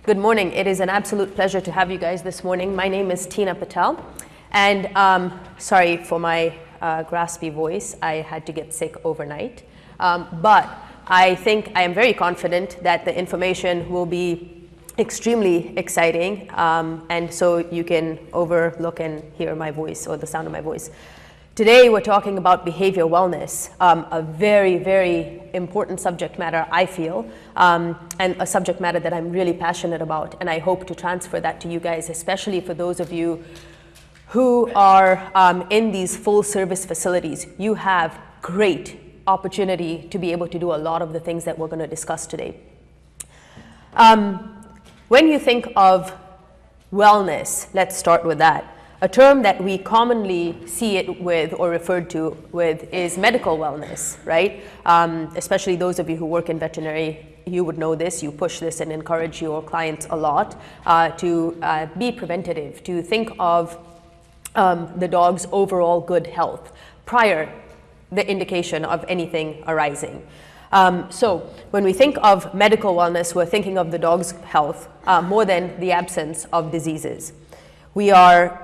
Good morning. It is an absolute pleasure to have you guys this morning. My name is Teena Patel, and sorry for my graspy voice. I had to get sick overnight, but I think I am very confident that the information will be extremely exciting, and so you can overlook and hear my voice or the sound of my voice. Today we're talking about behavior wellness, a very, very important subject matter, I feel, and a subject matter that I'm really passionate about, and I hope to transfer that to you guys, especially for those of you who are in these full service facilities. You have great opportunity to be able to do a lot of the things that we're going to discuss today. When you think of wellness, let's start with that. A term that we commonly see it with or referred to with is medical wellness, right? Especially those of you who work in veterinary, you would know this. You push this and encourage your clients a lot to be preventative, to think of the dog's overall good health prior the indication of anything arising. So when we think of medical wellness, we're thinking of the dog's health more than the absence of diseases. We are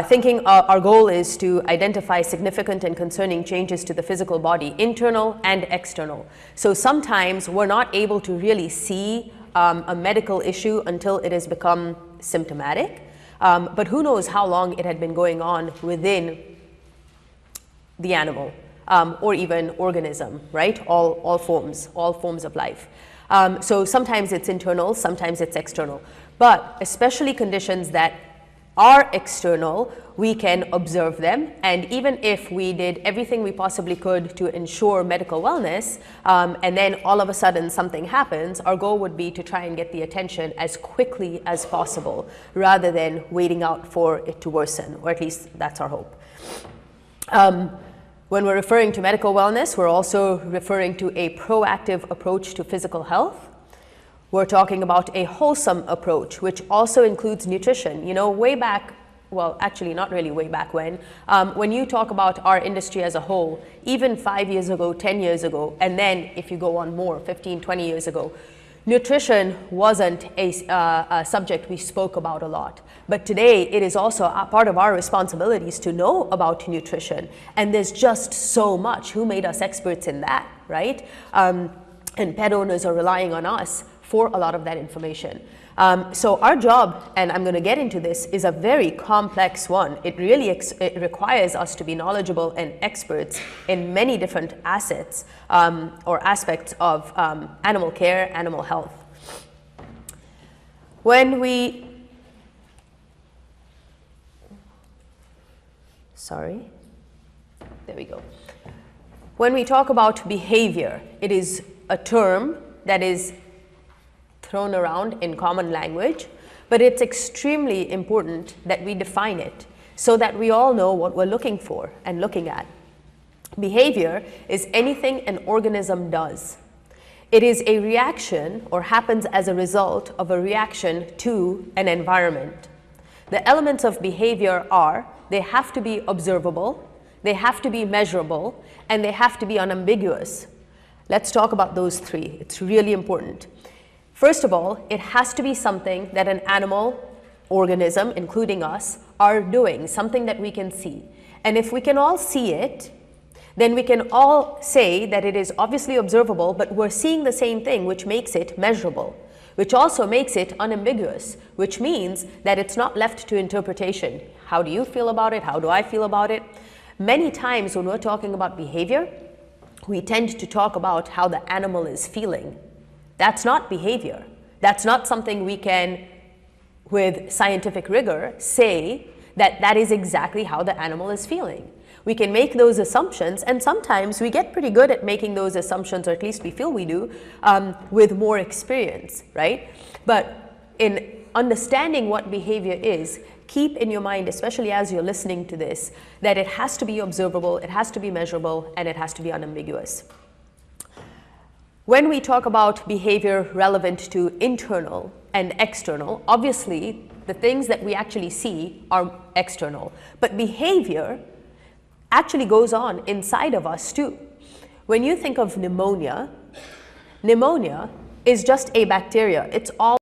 thinking our goal is to identify significant and concerning changes to the physical body, internal and external. So sometimes we're not able to really see a medical issue until it has become symptomatic, but who knows how long it had been going on within the animal or even organism, right? All forms of life. So sometimes it's internal, sometimes it's external, but especially conditions that are external, we can observe them, and even if we did everything we possibly could to ensure medical wellness, and then all of a sudden something happens, our goal would be to try and get the attention as quickly as possible rather than waiting out for it to worsen, or at least that's our hope. When we're referring to medical wellness, we're also referring to a proactive approach to physical health. We're talking about a wholesome approach, which also includes nutrition. You know, way back, well, actually not really way back when you talk about our industry as a whole, even 5 years ago, 10 years ago, and then if you go on more, 15, 20 years ago, nutrition wasn't a subject we spoke about a lot. But today, it is also a part of our responsibilities to know about nutrition. And there's just so much. Who made us experts in that, right? And pet owners are relying on us for a lot of that information. So our job, and I'm going to get into this, is a very complex one. It really it requires us to be knowledgeable and experts in many different assets or aspects of animal care, animal health. When we, there we go. When we talk about behavior, it is a term that is thrown around in common language, but it's extremely important that we define it so that we all know what we're looking for and looking at. Behavior is anything an organism does. It is a reaction or happens as a result of a reaction to an environment. The elements of behavior are, they have to be observable, they have to be measurable, and they have to be unambiguous. Let's talk about those three. It's really important. First of all, it has to be something that an animal, organism, including us, are doing, something that we can see. And if we can all see it, then we can all say that it is obviously observable, but we're seeing the same thing, which makes it measurable, which also makes it unambiguous, which means that it's not left to interpretation. How do you feel about it? How do I feel about it? Many times when we're talking about behavior, we tend to talk about how the animal is feeling. That's not behavior. That's not something we can, with scientific rigor, say that that is exactly how the animal is feeling. We can make those assumptions, and sometimes we get pretty good at making those assumptions, or at least we feel we do, with more experience, right? But in understanding what behavior is, keep in your mind, especially as you're listening to this, that it has to be observable, it has to be measurable, and it has to be unambiguous. When we talk about behavior relevant to internal and external, obviously the things that we actually see are external, but behavior actually goes on inside of us too. When you think of pneumonia, pneumonia is just a bacteria. It's all